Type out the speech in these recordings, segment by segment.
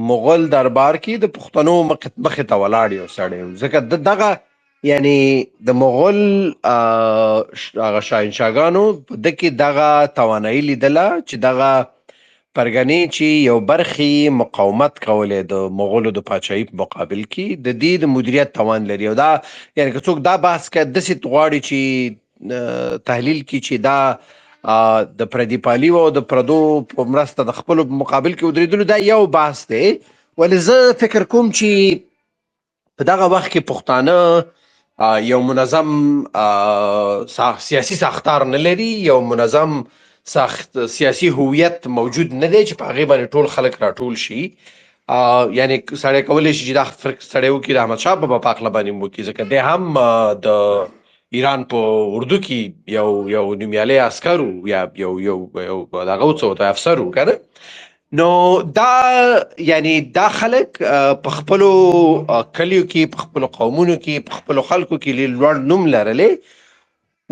مغول دربار کې د پښتنو مخې ته ولاړ یو سړی و. ځکه دغه یعنی د مغول هغه شاهنشاهګانو په ده کې دغه توانایي لیدله چې دغه پرګنې چې یو برخې مقاومت کولی د مغولو د پاچاهۍ په مقابل کې د دې د مدیریت توان لري. او دا یعنی که څوک دا بحث کوي داسې غواړي چې تحلیل کړي چې دا د پردي پالي او د پردو په مرسته د خپلو په مقابل کې ودرېدلو، دا یو بحث دی. ولې زه فکر کوم چې په دغه وخت کې پښتانه یو منظم سیاسي ساختار نه لري، یو منظم سیاسي هویت موجود نه دی چې په هغې باندې ټول خلک راټول شي. یعنی سړی کولی شي چې دا سړی وکړي د احمدشاه بابا په هکله باندې وکړي، ځکه دی هم د ایران په اردو کې یو نومیالی عسکر و یا یو دغه څه افسر و که نه. نو دا یعنی دا خلک په خپلو کلیو کې، په خپلو قومونو کې، په خپلو خلکو کې لوړ نوم لرلی،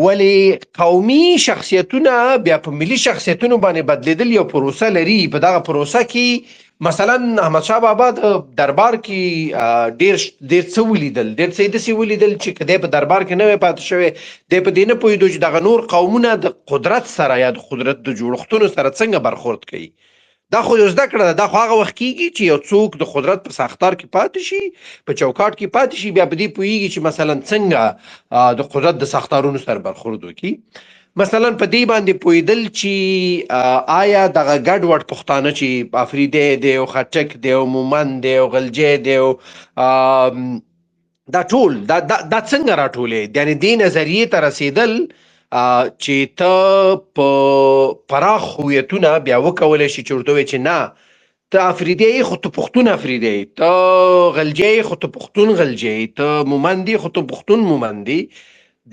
ولې قومي شخصیتونه بیا په ملي شخصیتونو باندې بدلیدل یو پروسه لري. په دغه پروسه کې مثلا احمدشاه بابا د دربار کې ډیر څه ولیدل، ډیر څه داسې ولیدل چې که دی په دربار کې نه وی پاتې شوی، دی په دې نه پوهېدو چې دغه نور قومونه د قدرت سره یا د قدرت د جوړښتونو سره څنګه برخورد کوي. دا خو یو زده کړه ده. دا خو هغه وخت کېږي چې یو څوک د قدرت په ساختار کې پاتې شي، په چوکاټ کې پاتې شي، بیا په دې پوهېږي چې مثلا څنګه د قدرت د ساختارونو سره برخورد وکړي. مثلا په دې باندې پوهېدل چې آیا دغه ګډوډ پښتانه چې افریدی دی او خټک دی او مومند دی او غلجی دی او دا ټول دا څنګه راټولې، یعنی دې نظریې ته رسېدل چې ته په پراخ هویتونه بیا وکولی شي چې ورته ووایې چې نه ته افریدی خو ته پښتون افریدی، ته غلجی خو ته پښتون غلجی، ته مومندي خو ته پښتون مومندي.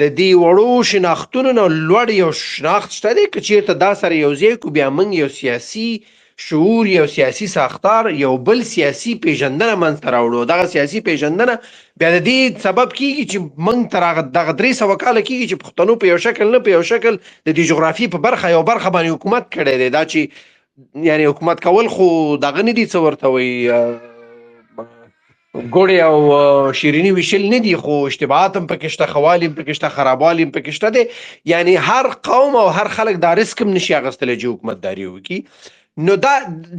د دې وړو شناختونو نه لوړ یو شناخت شته دی. که چېرته دا سره یو ځای کړو، بیا موږ یو سیاسي شعور، یو سیاسي ساختار، یو بل سیاسي پیژندنه منځته راوړو. دغه سیاسي پیژندنه بیا د دې سبب کېږي چې موږ تر دغه 300 کاله کېږي چې پښتنو په یو شکل نه په یو شکل د دې جغرافي په برخه یو برخه باندې حکومت کړی دی. دا چې یعنی حکومت کول خو دغه نه دي څه ورته وایي ګوړې او شیریني ویشل نه دي، خو اشتباهات هم پکې شته، خوالي هم پکې شته، خرابوالي هم پکې شته دی. یعنی هر قوم او هر خلک دا رسک هم نشي اخیستلی چې حکومتداري وکړي. نو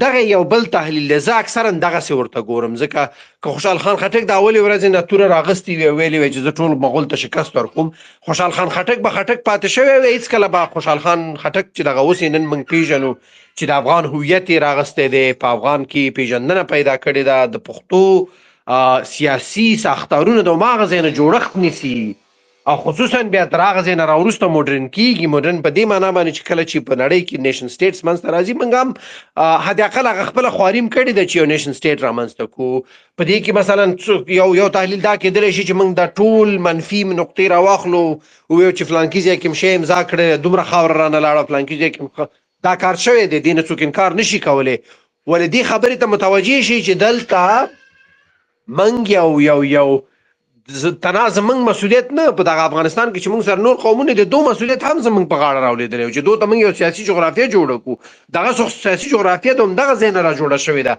دغه یو بل تحلیل دی. زه اکثرا دغسې ورته ګورم، ځکه که خوشحال خان خټک د اولې ورځې نه توره راغستې وي او ویلې وی چې زه ټول مغول ته شکست ورکوم، خوشحال خان خټک به خټک پاتې شوی وی. هېڅکله به خوشحال خان خټک چې دغه اوس نن موږ پیژنو چې د افغان هویت یې راغستی دی، په افغان کې پیژندنه پیدا کړې ده، د پښتو سیاسي ساختارونه د هماغه ځای نه جوړښت نیسي، او خصوصا بیا تر هغه ځای نه راوروسته موډرن کېږي. موډرن په دې معنا باندې چې کله چې په نړۍ کې نیشن سټیټس منځته راځي، موږ هم حد اقل هغه خپله خواري هم کړې ده چې یو نیشن سټیټ رامنځته کړو. په دې کې مثلا یو تحلیل دا کېدلی شي چې موږ دا ټول منفي نقطې راواخلو، ووایو چې فلانکي ځای کې م شی امضا کړی، دومره خاوره رانه لاړه، فلانکي ځای کې دا کار شوی دی، دې نه څوک انکار نشي کولی. ولې دې خبرې ته متوجه شي چې دلته منګ یو تنها زمونږ مسؤلیت نه، په دغه افغانستان کې چې موږ سره نور قومونه د دو مسؤلیت هم زمونږ په غاړه راولیدلی چې دو ته موږ یو سیاسي جغرافیه جوړه کړو. دغه سیاسي جغرافیه د همدغه ځای نه را جوړه شوې ده.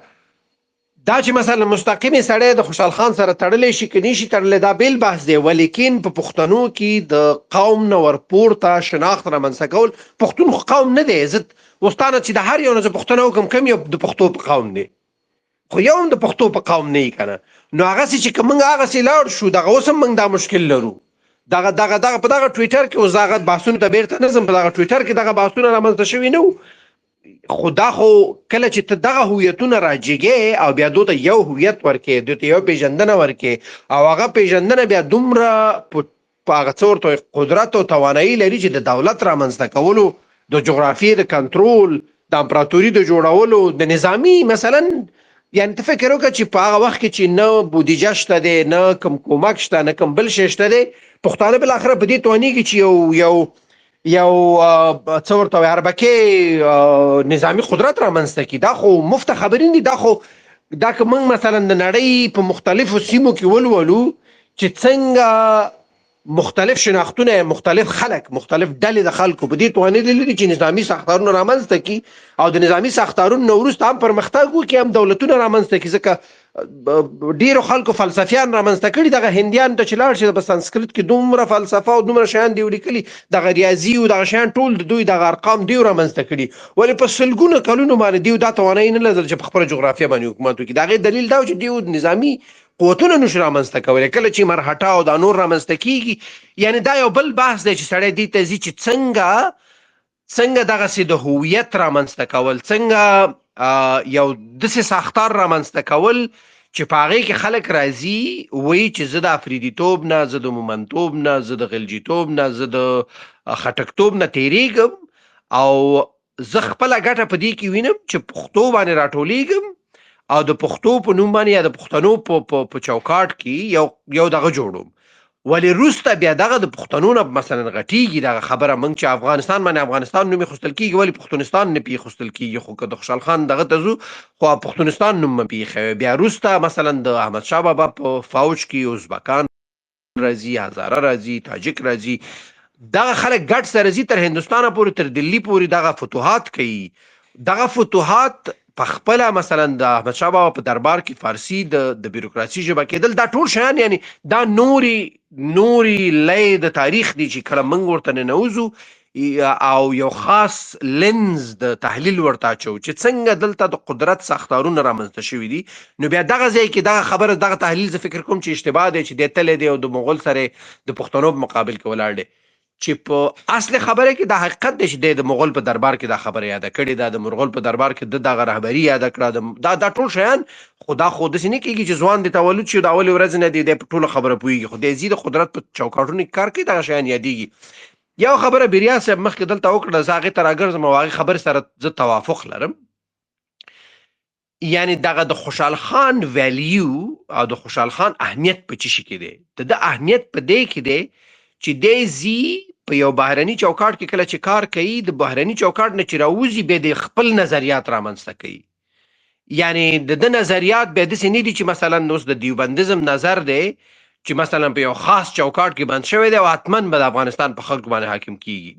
دا چې مثلا مستقیمې سړی د خوشحال خان سره تړلی شي که نشي تړلی، دا بیل بحث دی. ولیکن په پښتنو کې د قوم نه ورپورته شناخت رامنځته کول، پښتون خو قوم نه دی. زه وستانه چې د هر یو نه زه پوښتنه وکړم کوم یو د پښتو په قوم دی، خو یو هم د پښتو په قوم نه وي که نه. نو هغسې چې که موږ هغسې لاړ شو، دغه اوس هم موږ دا مشکل لرو. دغه په دغه ټویټر کې اوس هغه بحثونو ته بیرته نه ځم، په دغه ټویټر کې دغه بحثونه رامنځته شوي نه وو. خو دا خو کله چې ته دغه هویتونه راجګې او بیا دوی ته یو هویت ورکې، دوی ته یو پیژندنه ورکې، او هغه پیژندنه بیا دومره په هغه څه ورته قدرت او توانایي لري چې د دولت رامنځته کولو، د جغرافیې د کنټرول، د امپراتوري د جوړولو، د نظامي مثلا یعنی ته فکر وکړه چې په هغه وخت کې چې نه بودیجه شته دی، نه کوم کومک شته، نه کوم بل شی شته دی، پښتانه بالاخره په دې توانېږي چې یو څه ورته وایي اربکې نظامي قدرت رامنځته کړي. دا خو مفته خبرې نه دي. دا که موږ مثلا د نړۍ په مختلفو سیمو کې ولولو چې څنګه مختلف شناختونه، مختلف خلک، مختلف ډلې د خلکو په دې توانیدلي دي چې نظامي ساختارونه رامنځته کړي او د نظامي ساختارونو نه وروسته هم پرمختګ وکړي، هم دولتونه رامنځته کړي. ځکه ډیرو خلکو فلسفیان رامنځته کړي، دغه هندیانو ته چې لاړ شي په سانسکریت کې دومره فلسفه او دومره شیان دي ولیکلي، دغه ریاضي او دغه شیان ټول د دوی دغه ارقام دیو رامنځته کړي، ولې په سلګونه کلونو باندې دیو دا توانایي نه لرله چې په خپله جغرافیه باندې حکومت وکړي. د هغې دلیل دا و چې دیو نظامي قوتونه نشو رامنځته کولی. کله چې مرهټه او دا نور رامنځته کیږي، یعنی دا یو بل بحث دی چې سړی دې ته ځي چې څنګه دغسې د هویت رامنځته کول، څنګه یو داسې ساختار رامنځته کول چې په هغې کې خلک راځي وایي چې زه د افریدیتوب نه، زه د مومنتوب نه، زه د غلجیتوب نه، زه د خټکتوب نه تیریږم او زه خپله ګټه په دې کې وینم چې پښتو باندې راټولیږم او د پښتو په نوم باندې یا د پښتنو په چوکاټ کې یو دغه جوړوم. ولې وروسته بیا دغه د پښتنو نه مثلا غټیږي دغه خبره، موږ چې افغانستان باندې افغانستان نوم اخیستل کیږي، ولې پښتونستان نه پیښستل کیږي؟ خو که د خوشحال خان دغه ته ځو خو پښتونستان نوم مه پیښوي. بیا وروسته مثلا د احمدشاه بابا په فوج کې ازبکان راځي، هزاره راځي، تاجک راځي، دغه خلک ګډ سره ځي تر هندوستانه پورې، تر دلی پورې دغه فتوحات کوي. دغه فتوحات په خپله مثلا د احمدشاه بابا په دربار کې فارسي د بیروکراسي ژبه کېدل، دا ټول شیان یعنی دا نوري لای د تاریخ دی چې کله موږ ورته ننوځو او یو خاص لنز د تحلیل ورته اچو چې څنګه دلته د قدرت ساختارونه رامنځته شوي دي، نو بیا دغه ځای کې دغه خبره، دغه تحلیل زه فکر کوم چې اشتباه دی چې دی تللی دی او د مغول سره د پښتنو په مقابل کې ولاړ دی، چې په اصل خبره کې د حقیقت دی چې د مغول په دربار کې دا خبره یاده کړې ده، د مغول په دربار کې دغه رهبري یاده کړه، دا ټول شیان. خو دا خو داسې نه کېږي چې ځوان د تولد شي د اولې ورځې نه دی په ټوله خبره پوهېږي، خو دی ځي د قدرت په چوکاټونو کې کار کوي، دغه شیان یادېږي. یو خبره بیریا صاحب مخکې دلته وکړه، زه هغې ته راګرځم او هغې خبرې سره زه توافق لرم. یعنی دغه د خوشحال خان ویلیو او د خوشحال خان اهمیت په څه شي کې دی؟ د اهمیت په دې کې دی چې دی ځي په یو بهرني چوکاټ کې کله چې کار کوي، د بهرني چوکاټ نه چې راوځي بیا د خپل نظریات رامنځته کوي. یعنی د نظریات بیا داسې نه دي چې مثلا اوس د دیوبندیزم نظر دی چې مثلا په یو خاص چوکاټ کې بند شوی دی او حتما به د افغانستان په خلکو باندې حاکم کیږي.